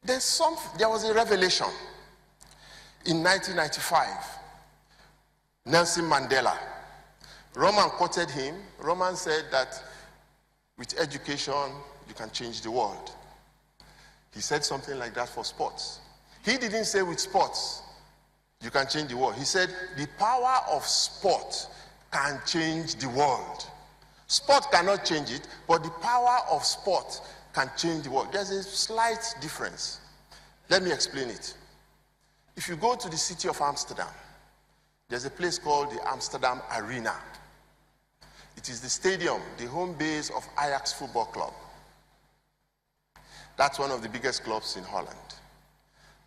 There was a revelation in 1995. Nelson Mandela. Roman quoted him. Roman said that with education, you can change the world. He said something like that for sports. He didn't say with sports, you can change the world. He said the power of sport can change the world. Sport cannot change it, but the power of sport can change the world. There's a slight difference. Let me explain it. If you go to the city of Amsterdam, there's a place called the Amsterdam Arena. It is the stadium, the home base of Ajax Football Club. That's one of the biggest clubs in Holland.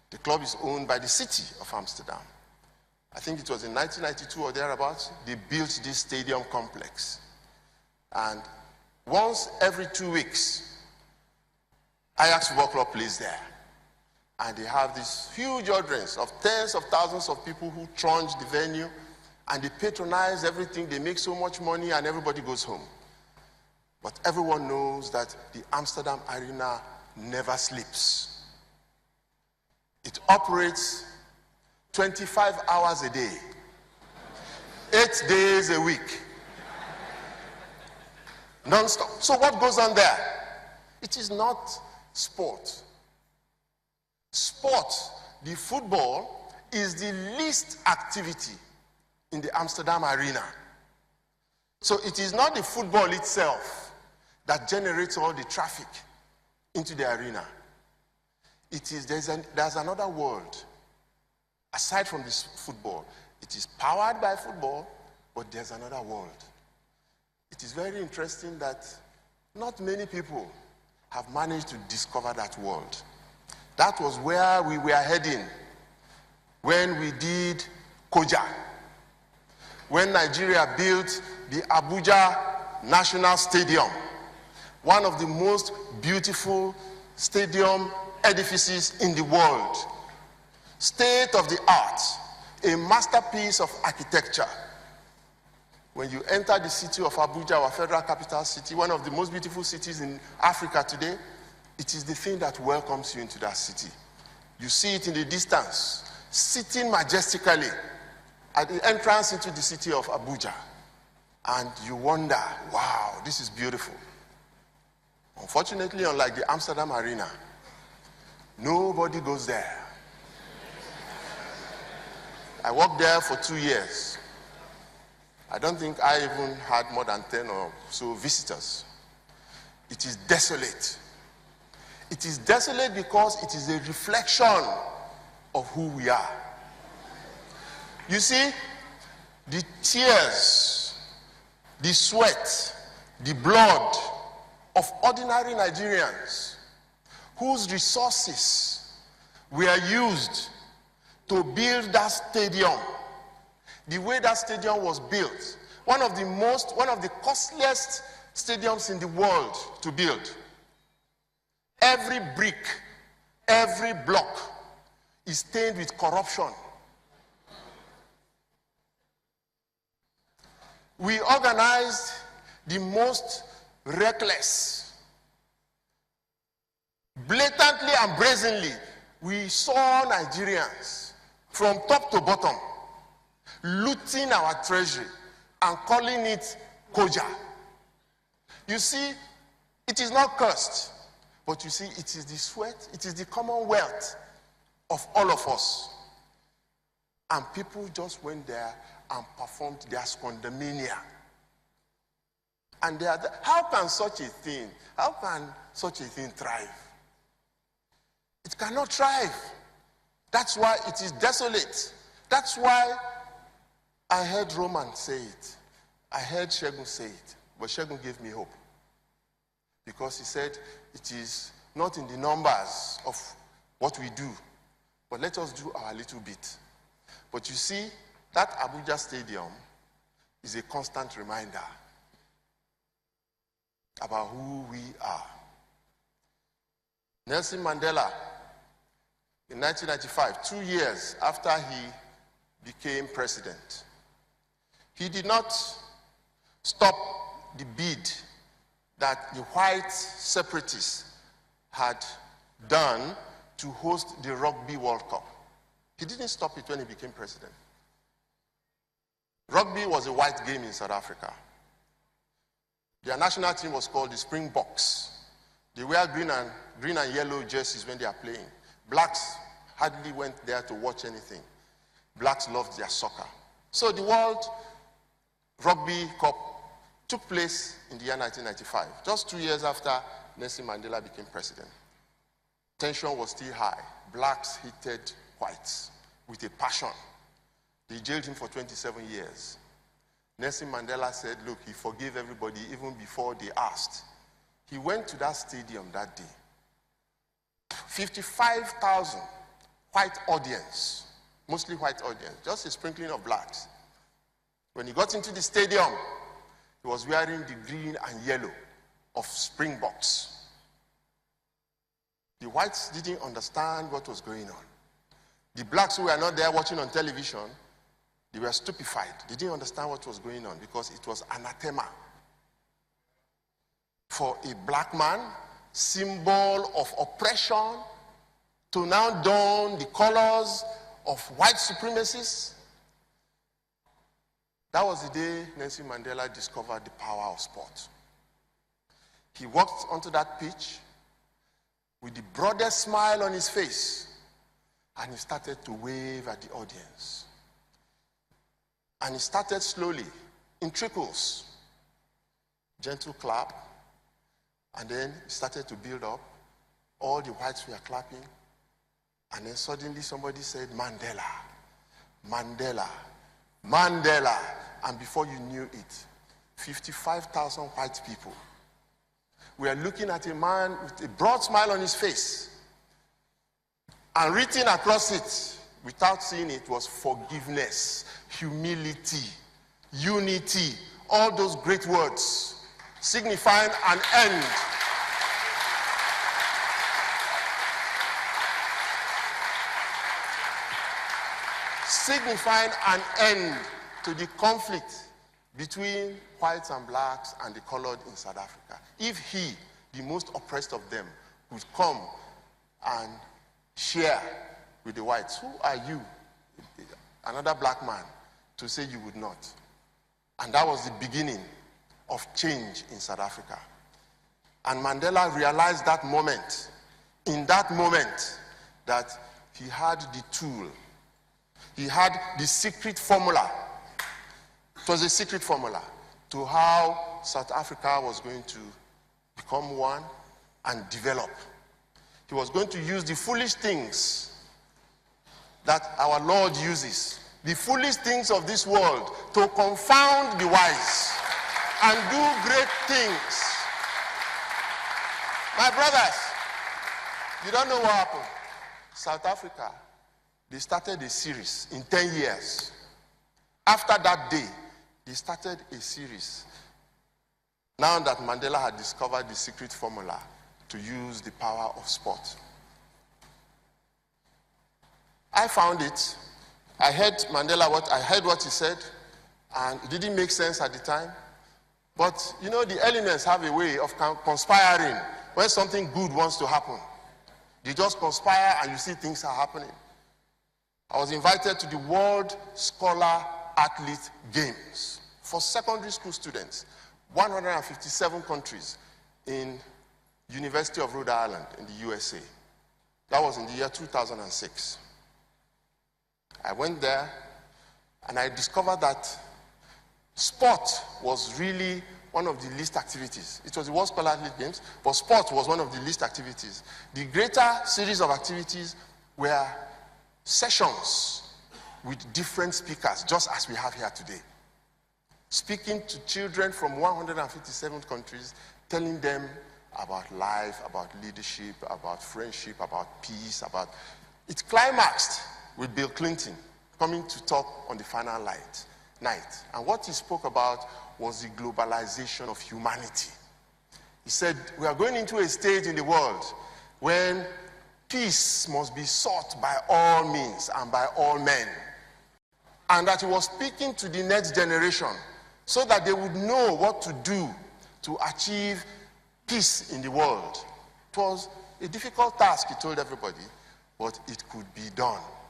The club is owned by the city of Amsterdam. I think it was in 1992 or thereabouts, they built this stadium complex. And once every 2 weeks, Ajax Football Club plays there. And they have this huge audience of tens of thousands of people who trunge the venue, and they patronize everything. They make so much money, and everybody goes home. But everyone knows that the Amsterdam Arena never sleeps. It operates 25 hours a day, 8 days a week, non-stop. So what goes on there? It is not sport. Sport, the football, is the least activity in the Amsterdam Arena. So it is not the football itself that generates all the traffic into the arena. There's another world aside from this football. It is powered by football, but there's another world. It is very interesting that not many people have managed to discover that world. That was where we were heading when we did Koja. When Nigeria built the Abuja National Stadium, one of the most beautiful stadium edifices in the world. State of the art, a masterpiece of architecture. When you enter the city of Abuja, our federal capital city, one of the most beautiful cities in Africa today, it is the thing that welcomes you into that city. You see it in the distance, sitting majestically at the entrance into the city of Abuja. And you wonder, wow, this is beautiful. Unfortunately, unlike the Amsterdam Arena, nobody goes there. I worked there for 2 years. I don't think I even had more than 10 or so visitors. It is desolate. It is desolate because it is a reflection of who we are. You see, the tears, the sweat, the blood of ordinary Nigerians whose resources were used to build that stadium. The way that stadium was built, one of the costliest stadiums in the world to build. Every brick, every block is stained with corruption. We organized the most reckless, blatantly and brazenly. We saw Nigerians from top to bottom looting our treasury and calling it Koja. You see, it is not cursed, but you see, it is the sweat, it is the commonwealth of all of us. And people just went there and performed their scondomania. And how can such a thing thrive? It cannot thrive. That's why it is desolate. That's why I heard Roman say it. I heard Shegun say it. But Shegun gave me hope. Because he said it is not in the numbers of what we do, but let us do our little bit. But you see, that Abuja Stadium is a constant reminder about who we are. Nelson Mandela, in 1995, 2 years after he became president, he did not stop the bid that the white separatists had done to host the Rugby World Cup. He didn't stop it when he became president. Rugby was a white game in South Africa. Their national team was called the Springboks. They wear green and yellow jerseys when they are playing. Blacks hardly went there to watch anything. Blacks loved their soccer. So the World Rugby Cup took place in the year 1995, just 2 years after Nelson Mandela became president. Tension was still high. Blacks hated whites with a passion. They jailed him for 27 years. Nelson Mandela said, look, he forgave everybody even before they asked. He went to that stadium that day. 55,000 white audience, mostly white audience, just a sprinkling of blacks. When he got into the stadium, he was wearing the green and yellow of Springboks. The whites didn't understand what was going on. The blacks who were not there watching on television, they were stupefied. They didn't understand what was going on because it was anathema. For a black man, symbol of oppression, to now don the colors of white supremacists. That was the day Nelson Mandela discovered the power of sport. He walked onto that pitch with the broadest smile on his face, and he started to wave at the audience. And he started slowly, in trickles. Gentle clap, and then he started to build up. All the whites were clapping, and then suddenly somebody said, Mandela, Mandela, Mandela. And before you knew it, 55,000 white people were looking at a man with a broad smile on his face. And written across it, without seeing it, was forgiveness, humility, unity, all those great words signifying an end. Signifying an end to the conflict between whites and blacks and the colored in South Africa. If he, the most oppressed of them, would come and share with the whites, who are you, another black man, to say you would not? And that was the beginning of change in South Africa. And Mandela realized that moment, in that moment, that he had the tool. He had the secret formula. It was a secret formula to how South Africa was going to become one and develop. He was going to use the foolish things that our Lord uses, the foolish things of this world, to confound the wise and do great things. My brothers, you don't know what happened. South Africa, they started a series in 10 years. After that day, they started a series. Now that Mandela had discovered the secret formula to use the power of sport. I found it. I heard what he said, and it didn't make sense at the time. But you know, the elements have a way of conspiring when something good wants to happen. They just conspire and you see things are happening. I was invited to the World Scholar Athlete Games for secondary school students, 157 countries in University of Rhode Island in the USA. That was in the year 2006. I went there and I discovered that sport was really one of the least activities. It was the World Scholar Athlete Games, but sport was one of the least activities. The greater series of activities were sessions with different speakers, just as we have here today. Speaking to children from 157 countries, telling them about life, about leadership, about friendship, about peace, about... It climaxed with Bill Clinton coming to talk on the final night. And what he spoke about was the globalization of humanity. He said, we are going into a stage in the world when peace must be sought by all means and by all men. And that he was speaking to the next generation so that they would know what to do to achieve peace in the world. It was a difficult task, he told everybody, but it could be done.